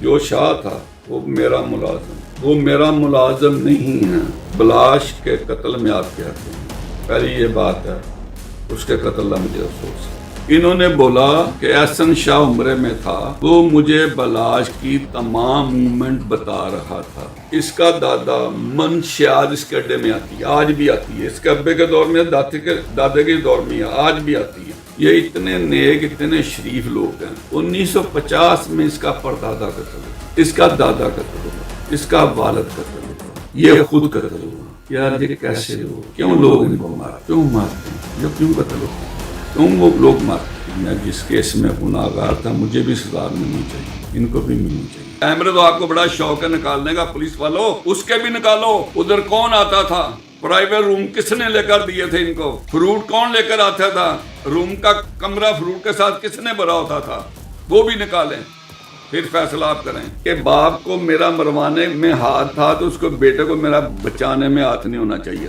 جو شاہ تھا وہ میرا ملازم نہیں ہے۔ بلاش کے قتل میں آپ کیا کہتے ہیں؟ پہلی یہ بات ہے، اس کے قتل کا مجھے افسوس ہے۔ انہوں نے بولا کہ احسن شاہ عمرے میں تھا، وہ مجھے بلاش کی تمام موومنٹ بتا رہا تھا۔ اس کا دادا منشیات اس کے اڈے میں آتی ہے، آج بھی آتی ہے۔ اس کے ابے کے دور میں، دادے کے دور میں آج بھی آتی ہے۔ یہ اتنے نیک، اتنے شریف لوگ ہیں۔ 1950 میں اس کا پردادا قتل ہوا، اس کا دادا قتل ہوا، اس کا والد قتل ہوا، یہ خود قتل ہوا۔ یار یہ کیسے ہو؟ کیوں لوگ ان کو مارتے؟ کیوں مارتے ہیں؟ یہ کیوں قتل ہوتے ہیں؟ کیوں وہ لوگ مارتے ہیں؟ میں جس کیس میں گناہگار تھا، مجھے بھی سزا ملنی چاہیے، ان کو بھی ملنی چاہیے۔ کیمرے تو آپ کو بڑا شوق ہے نکالنے کا، پولیس والوں اس کے بھی نکالو۔ ادھر کون آتا تھا؟ پرائیویٹ روم کس نے لے کر دیے تھے ان کو؟ فروٹ کون لے کر آتا تھا؟ روم کا کمرہ فروٹ کے ساتھ کس نے بھرا ہوتا تھا؟ وہ بھی نکالیں، پھر فیصلہ آپ کریں کہ باپ کو میرا مروانے میں ہاتھ تھا تو اس کو بیٹے کو میرا بچانے میں ہاتھ نہیں ہونا چاہیے۔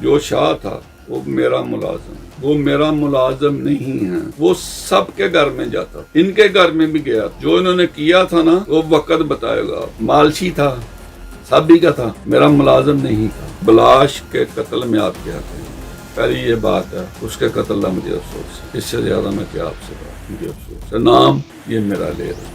جو شاہ تھا وہ میرا ملازم نہیں ہے۔ وہ سب کے گھر میں جاتا، ان کے گھر میں بھی گیا۔ جو انہوں نے کیا تھا نا، وہ وقت بتائے گا۔ مالشی تھا، سب بھی کا تھا، میرا ملازم نہیں تھا۔ بلاش کے قتل میں آپ کیا کہیں؟ پہلی یہ بات ہے، اس کے قتل کا مجھے افسوس ہے۔ اس سے زیادہ میں کیا آپ سے بات، مجھے افسوس ہے۔ نام یہ میرا لے رہا،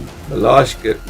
میں، بلاش کے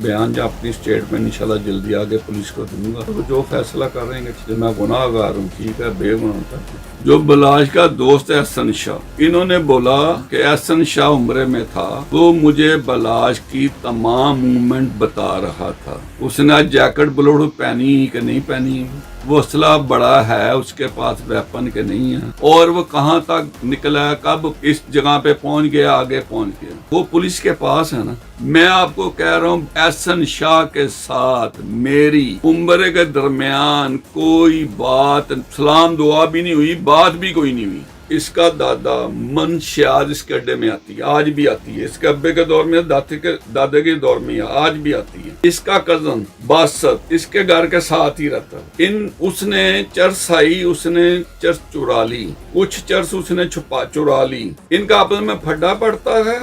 بیان جب اپنی اسٹیٹمنٹ انشاءاللہ جلدی آگے پولیس کو دوں گا، تو جو فیصلہ کر رہے ہیں، میں گناہ گار ہوں، ٹھیک ہے، بے گناہ ہوتا ہے۔ جو بلاش کا دوست ہے احسن شاہ، انہوں نے بولا کہ احسن شاہ عمرے میں تھا، وہ مجھے بلاش کی تمام موومنٹ بتا رہا تھا۔ اس نے جیکٹ بلوڑ پہنی کہ نہیں پہنی، وہ اسلحہ بڑا ہے اس کے پاس، ویپن کے نہیں ہے، اور وہ کہاں تک نکلا، کب اس جگہ پہ پہنچ گیا، آگے پہنچ گیا، وہ پولیس کے پاس ہے نا۔ میں آپ کو کہہ رہا ہوں، احسن شاہ کے ساتھ میری عمرے کے درمیان کوئی بات، سلام دعا بھی نہیں ہوئی، بات بھی کوئی نہیں ہوئی۔ اس کا دادا منشیات اس کے اڈے میں آتی ہے، آج بھی آتی ہے۔ اس کے ابے کے دور میں، دادے کے دور میں آج بھی آتی ہے۔ اس کا کزن باسط اس کے گھر کے ساتھ ہی رہتا۔ اس نے چرس آئی، اس نے چرس چرا لی، کچھ چرس اس نے چرا لی۔ ان کا آپس میں پھڈا پڑتا ہے،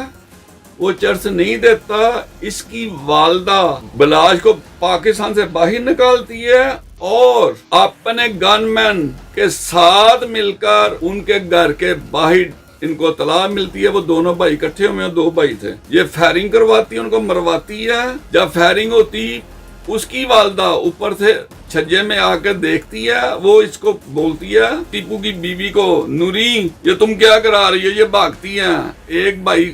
وہ چرس نہیں دیتا۔ اس کی والدہ بلاش کو پاکستان سے باہر نکالتی ہے اور اپنے گن مین کے ساتھ مل کر ان کے گھر کے باہر ان کو اطلاع ملتی ہے۔ وہ دونوں بھائی اکٹھے ہوئے ہیں، 2 بھائی تھے۔ یہ فائرنگ کرواتی ہے، ان کو مرواتی ہے۔ جب فائرنگ ہوتی، اس کی والدہ اوپر سے چھجے میں آ کے دیکھتی ہے، وہ اس کو بولتی ہے، ٹیپو کی بیوی کو، نوری یہ تم کیا کرا رہی ہے؟ یہ بھاگتی ہیں۔ ایک بھائی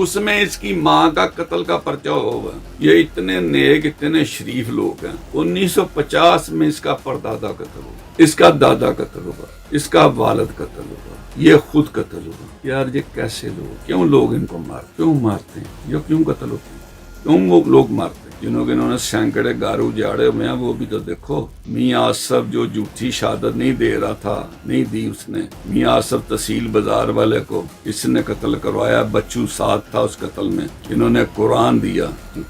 اس میں اس کی ماں کا قتل کا پرچہ ہوا۔ یہ اتنے نیک، اتنے شریف لوگ ہیں۔ 1950 میں اس کا پردادا قتل ہوا، اس کا دادا قتل ہوا، اس کا والد قتل ہوا، یہ خود قتل ہوا۔ یار یہ کیسے لوگ؟ کیوں لوگ ان کو کیوں مارتے ہیں؟ یہ کیوں قتل ہوتے ہیں؟ کیوں وہ لوگ مارتے ہیں؟ انہوں نے سینکڑے گھر اجاڑے ہوئے ہیں، وہ بھی تو دیکھو۔ میاں آصف جو جھوٹی شہادت نہیں دے رہا تھا، نہیں دی اس نے۔ میاں آصف تحصیل بازار والے کو اس نے قتل کروایا، بچو ساتھ تھا اس قتل میں۔ انہوں نے قرآن دیا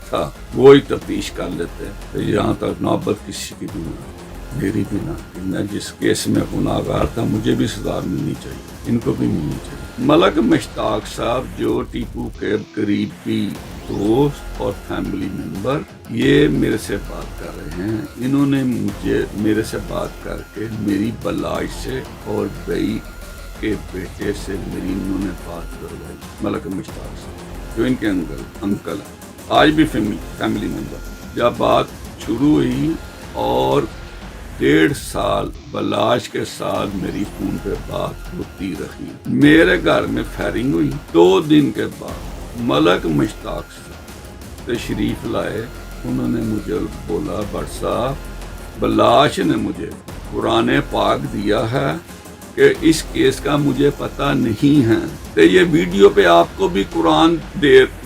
تھا، وہی تفتیش کر لیتے۔ یہاں تک نوبت کسی کی بھی نہ، میری بھی نہ۔ میں جس کیس میں گناہگار تھا، مجھے بھی سزا ملنی چاہیے، ان کو بھی ملنی چاہیے۔ ملک مشتاق صاحب جو ٹیپو کے قریبی دوست اور فیملی ممبر، یہ میرے سے بات کر رہے ہیں۔ انہوں نے میرے سے بات کر کے میری بلاش سے اور بئی کے بیٹے سے انہوں نے بات کروائی۔ ملک مشتاق صاحب جو ان کے انکل ہیں، آج بھی فیملی ممبر۔ جب بات شروع ہوئی اور 1.5 سال بلاش کے ساتھ میری فون پہ بات ہوتی رہی، میرے گھر میں فائرنگ ہوئی۔ 2 دن کے بعد ملک مشتاق سے تشریف لائے۔ انہوں نے مجھے بولا، بٹ صاحب بلاش نے مجھے قرآن پاک دیا ہے کہ اس کیس کا مجھے پتہ نہیں ہے، تو یہ ویڈیو پہ آپ کو بھی قرآن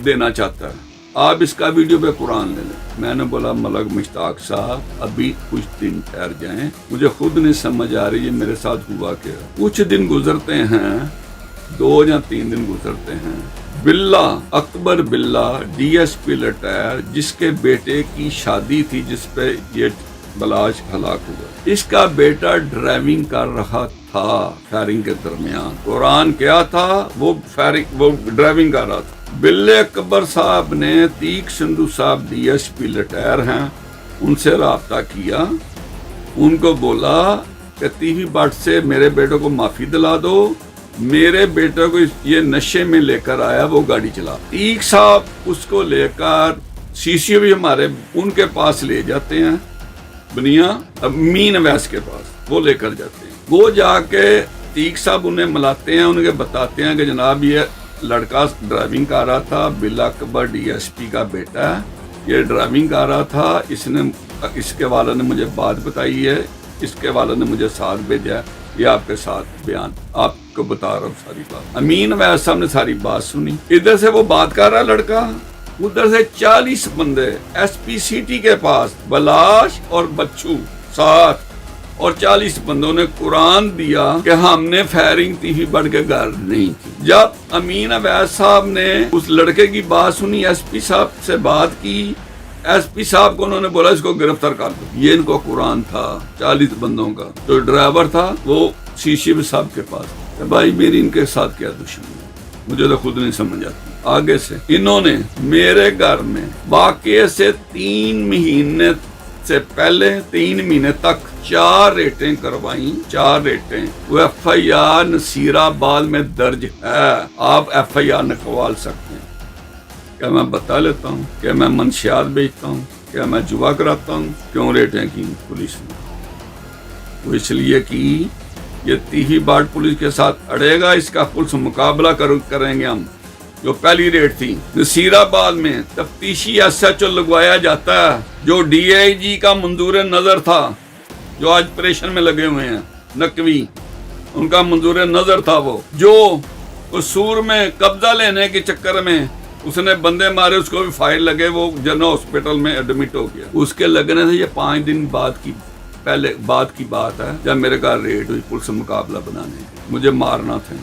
دینا چاہتا ہے، آپ اس کا ویڈیو پہ قرآن لے لیں۔ میں نے بولا ملک مشتاق صاحب ابھی کچھ دن ٹھہر جائیں، مجھے خود نہیں سمجھ آ رہی ہے میرے ساتھ ہوا کیا۔ کچھ دن گزرتے ہیں، 2 یا 3 دن گزرتے ہیں۔ بلّہ اکبر بلّہ DSP ریٹائر، جس کے بیٹے کی شادی تھی، جس پہ یہ بلاش ہلاک ہوا، اس کا بیٹا ڈرائیونگ کر رہا تھا فائرنگ کے درمیان، قرآن کیا تھا، وہ ڈرائیونگ کر رہا تھا۔ بلے اکبر صاحب نے تیق سندھو صاحب DSP لٹائر ہیں، ان سے رابطہ کیا، ان کو بولا کہ TV بٹ سے میرے بیٹے کو معافی دلا دو، میرے بیٹے کو یہ نشے میں لے کر آیا، وہ گاڑی چلا۔ تیق صاحب اس کو لے کر CCO بھی ہمارے ان کے پاس لے جاتے ہیں، بنیا امین اویس کے پاس وہ لے کر جاتے ہیں۔ وہ جا کے تیق صاحب انہیں ملاتے ہیں، انہیں بتاتے ہیں کہ جناب یہ لڑکا ڈرائیونگ کر رہا تھا، بلا اکبر DSP کا بیٹا ہے، یہ ڈرائیونگ کر رہا تھا، اس کے والد نے مجھے بات بتائی ہے، اس کے والد نے مجھے ساتھ بھیجا ہے، یہ آپ کے ساتھ بیان آپ کو بتا رہا ہوں ساری بات۔ امین اویس صاحب نے ساری بات سنی، ادھر سے وہ بات کر رہا لڑکا، ادھر سے 40 بندے SP سٹی کے پاس، بلاش اور بچو ساتھ، اور 40 بندوں نے قرآن دیا کہ ہم نے فائرنگ TV بٹ کے گھر نہیں کی۔ جب امین اویس صاحب نے اس لڑکے کی بات سنی، SP صاحب سے بات کی، SP صاحب کو انہوں نے بولا اس کو گرفتار کر دو۔ یہ ان کو قرآن تھا 40 بندوں کا، جو ڈرائیور تھا وہ CCO صاحب کے پاس۔ کہ بھائی میری ان کے ساتھ کیا دشمنی ہے، مجھے تو خود نہیں سمجھ آتی۔ آگے سے انہوں نے میرے گھر میں واقعے سے 3 مہینے سے پہلے 3 مہینے تک 4 ریٹیں کروائیں، 4 ریٹیں۔ وہ FIR نصیر آباد میں درج ہے، آپ FIR نکال سکتے ہیں۔ کیا میں بتا لیتا ہوں کہ میں منشیات بیچتا ہوں، کیا میں جوا کراتا ہوں؟ کیوں ریٹیں کی پولیس نے؟ وہ اس لیے کی یہ TV بٹ پولیس کے ساتھ اڑے گا، اس کا پولیس مقابلہ کریں گے ہم۔ جو پہلی ریٹ تھی نصیر آباد میں، تفتیشی SHO لگوایا جاتا ہے، جو DIG کا منظور نظر تھا، جو آج پریشن میں لگے ہوئے ہیں نقوی، ان کا منظور نظر تھا، وہ جو قصور میں قبضہ لینے کے چکر میں اس نے بندے مارے، اس کو بھی فائل لگے، وہ جنرل ہاسپٹل میں ایڈمٹ ہو گیا۔ اس کے لگنے سے یہ 5 دن بعد کی بات ہے، جب میرے گھر ریڈ ہوئی پولیس مقابلہ بنانے کی، مجھے مارنا تھا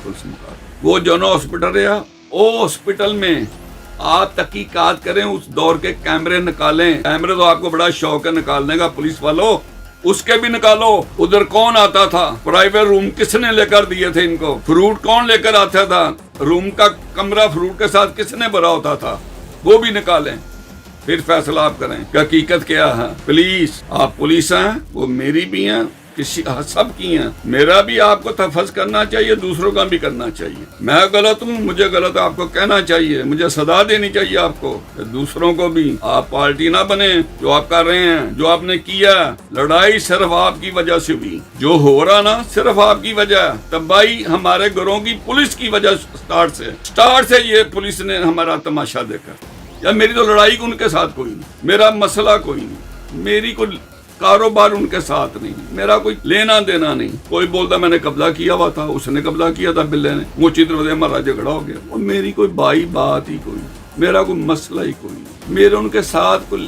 پولیس مقابلہ۔ وہ جنرل ہاسپٹل رہا، او ہاسپٹل میں آپ تحقیقات کریں، اس دور کے کیمرے نکالیں، کیمرے تو آپ کو بڑا شوق ہے نکالنے کا پولیس والوں، اس کے بھی نکالو۔ ادھر کون آتا تھا، پرائیویٹ روم کس نے لے کر دیے تھے ان کو، فروٹ کون لے کر آتا تھا، روم کا کمرہ فروٹ کے ساتھ کس نے بھرا ہوتا تھا، وہ بھی نکالیں، پھر فیصلہ آپ کریں کہ حقیقت کیا ہے۔ پولیس، آپ پولیس ہیں، وہ میری بھی ہیں، سب کی ہیں، میرا بھی آپ کو تحفظ کرنا چاہیے، دوسروں کا بھی کرنا چاہیے۔ میں غلط ہوں، مجھے غلط آپ کو کہنا چاہیے، مجھے سزا دینی چاہیے آپ کو، دوسروں کو بھی۔ آپ پارٹی نہ بنے، جو آپ کر رہے ہیں، جو آپ نے کیا، لڑائی صرف آپ کی وجہ سے ہوئی، جو ہو رہا نا صرف آپ کی وجہ ہے۔ تباہی ہمارے گھروں کی پولیس کی وجہ سٹارٹ سے یہ پولیس نے ہمارا تماشا دیکھا۔ یا میری تو لڑائی ان کے ساتھ کوئی نہیں، میرا مسئلہ کوئی نہیں، میری کوئی کاروبار ان کے ساتھ نہیں، میرا کوئی لینا دینا نہیں۔ کوئی بولتا میں نے قبضہ کیا ہوا تھا، اس نے قبضہ کیا تھا بلے نے، مچھی دروازے ہمارا جھگڑا ہو گیا، اور میری کوئی بات ہی کوئی نہیں، میرا کوئی مسئلہ ہی کوئی نہیں، میرے ان کے ساتھ کوئی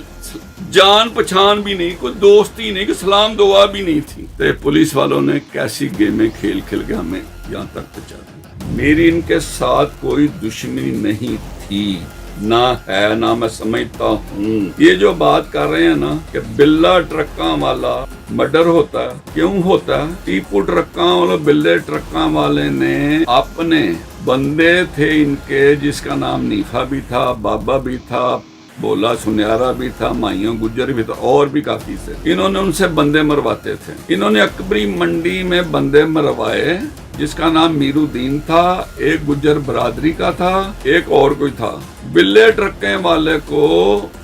جان پہچان بھی نہیں، کوئی دوستی نہیں، کوئی سلام دعا بھی نہیں تھی۔ تو پولیس والوں نے کیسی گیمیں کھیل کے ہمیں یہاں تک پہنچا دی۔ میری ان کے ساتھ کوئی دشمنی نہیں تھی، نہ ہے، نہ میں سمجھتا ہوں۔ یہ جو بات کر رہے ہیں نا کہ بلا ٹرکاں والا مرڈر ہوتا ہے، کیوں ہوتا ہے؟ ٹیپو ٹرکاں والے، بلے ٹرکاں والے نے اپنے بندے تھے ان کے، جس کا نام نیفا بھی تھا، بابا بھی تھا، بولا سنیارا بھی تھا، مائیوں گجر بھی تھا، اور بھی کافی سے۔ انہوں نے ان سے بندے مرواتے تھے، انہوں نے اکبری منڈی میں بندے مروائے، جس کا نام میرو الدین تھا، ایک گجر برادری کا تھا، ایک اور کوئی تھا۔ بلے ٹرکیں والے کو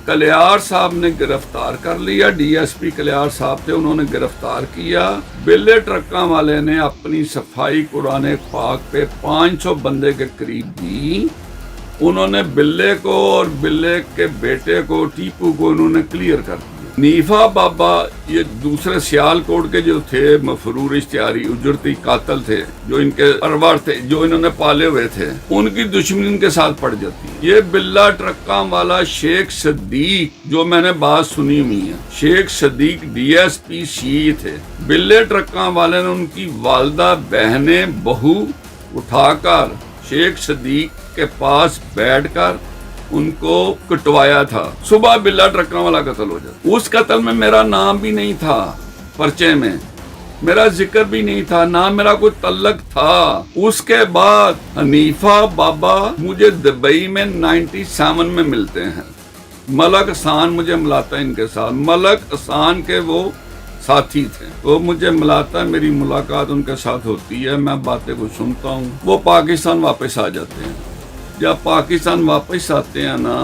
کلیار صاحب نے گرفتار کر لیا، DSP کلیار صاحب تھے، انہوں نے گرفتار کیا۔ بلے ٹرکاں والے نے اپنی صفائی قرآن پاک پہ 500 بندے کے قریب دی، انہوں نے بلے کو اور بلے کے بیٹے کو، ٹیپو کو، انہوں نے کلیئر کر دیا۔ نیفا بابا یہ دوسرے سیال کوٹ کے جو تھے، مفرور اشتہاری اجرتی قاتل تھے، جو ان کے پرور تھے، جو انہوں نے پالے ہوئے تھے، ان کی دشمنی ان کے ساتھ پڑ جاتی ہے۔ یہ بلا ٹرکاں والا شیخ صدیق، جو میں نے بات سنی ہوئی ہے، شیخ صدیق DSP شیعہ تھے۔ بلے ٹرکاں والے نے ان کی والدہ، بہنیں، بہو اٹھا کر شیخ صدیق کے پاس بیٹھ کر ان کو کٹوایا تھا۔ صبح بلا ٹرکاں والا قتل ہو جاتا۔ اس قتل میں میرا نام بھی نہیں تھا پرچے میں، میرا ذکر بھی نہیں تھا، نہ میرا کوئی تعلق تھا۔ اس کے بعد حنیفہ بابا مجھے دبئی میں 97 میں ملتے ہیں، ملک احسان مجھے ملاتا ہے ان کے ساتھ، ملک احسان کے وہ ساتھی تھے، وہ مجھے ملاتا ہے، میری ملاقات ان کے ساتھ ہوتی ہے، میں باتیں کو سنتا ہوں۔ وہ پاکستان واپس آ جاتے ہیں۔ جب پاکستان واپس آتے ہیں نا،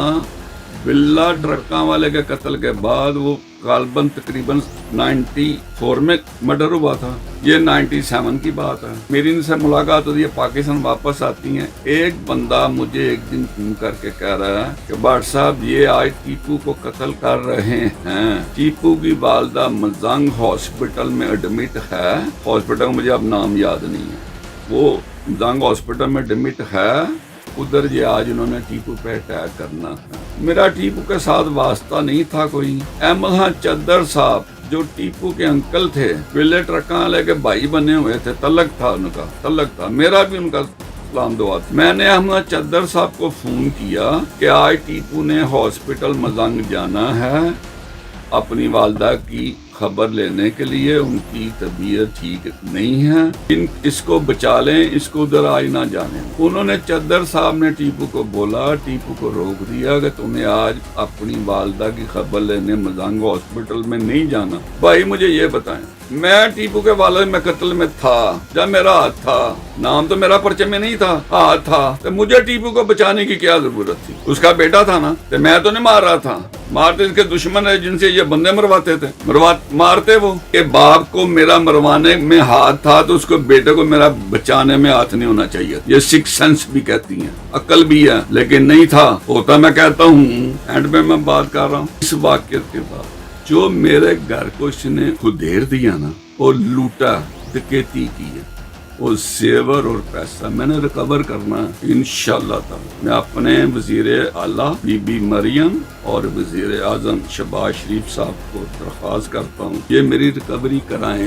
بلا ٹرکاں والے کے قتل کے بعد وہ غالباً تقریباً 94 میں مرڈر ہوا تھا، یہ 97 کی بات ہے۔ میری ان سے ملاقات ہوتی ہے، پاکستان واپس آتی ہیں۔ ایک بندہ مجھے ایک دن فون کر کے کہہ رہا ہے کہ بھٹ صاحب یہ آج ٹیپو کو قتل کر رہے ہیں، ٹیپو کی والدہ مزنگ ہاسپٹل میں ایڈمٹ ہے، ہاسپٹل مجھے اب نام یاد نہیں ہے، وہ مزنگ ہاسپٹل میں ایڈمٹ ہے، ادھر یہ آج انہوں نے ٹیپو پہ اٹیک کرنا ہے۔ میرا ٹیپو کے ساتھ واسطہ نہیں تھا کوئی۔ احمد چدر صاحب جو ٹیپو کے انکل تھے، ویلے ٹرکاں لے کے بھائی بنے ہوئے تھے، تعلق تھا ان کا، تعلق تھا، میرا بھی ان کا سلام دعا تھا۔ میں نے احمد چدر صاحب کو فون کیا کہ آج ٹیپو نے ہاسپٹل مزنگ جانا ہے اپنی والدہ کی خبر لینے کے لیے، ان کی طبیعت ٹھیک نہیں ہے، اس کو بچا لیں، اس کو ادھر آج نہ جانے۔ انہوں نے چدر صاحب نے ٹیپو کو بولا، ٹیپو کو روک دیا کہ تمہیں آج اپنی والدہ کی خبر لینے مزنگ ہاسپٹل میں نہیں جانا۔ بھائی مجھے یہ بتائیں، میں ٹیپو کے والد میں قتل میں تھا، جب میرا ہاتھ تھا، نام تو میرا پرچے میں نہیں تھا، ہاتھ تھا، تو مجھے ٹیپو کو بچانے کی کیا ضرورت تھی؟ اس کا بیٹا تھا نا، تو میں تو نہیں مار رہا تھا، مارتے اس کے دشمن ہے جن سے یہ بندے مرواتے تھے، مارتے وہ کہ باپ کو میرا مروانے میں ہاتھ تھا تو اس کو بیٹے کو میرا بچانے میں ہاتھ نہیں ہونا چاہیے۔ یہ سکس سینس بھی کہتی ہیں، عقل بھی ہے، لیکن نہیں تھا، ہوتا میں کہتا ہوں۔ اینڈ میں بات کر رہا ہوں اس واقعے کے بعد، جو میرے گھر کو اس نے خدیر دیا نا، اور لوٹا، ڈکیتی کی ہے، وہ زیور اور پیسہ میں نے ریکور کرنا ہے انشاءاللہ تعالی۔ میں اپنے وزیر اعلیٰ بی بی مریم اور وزیر اعظم شہباز شریف صاحب کو درخواست کرتا ہوں یہ میری ریکوری کرائیں۔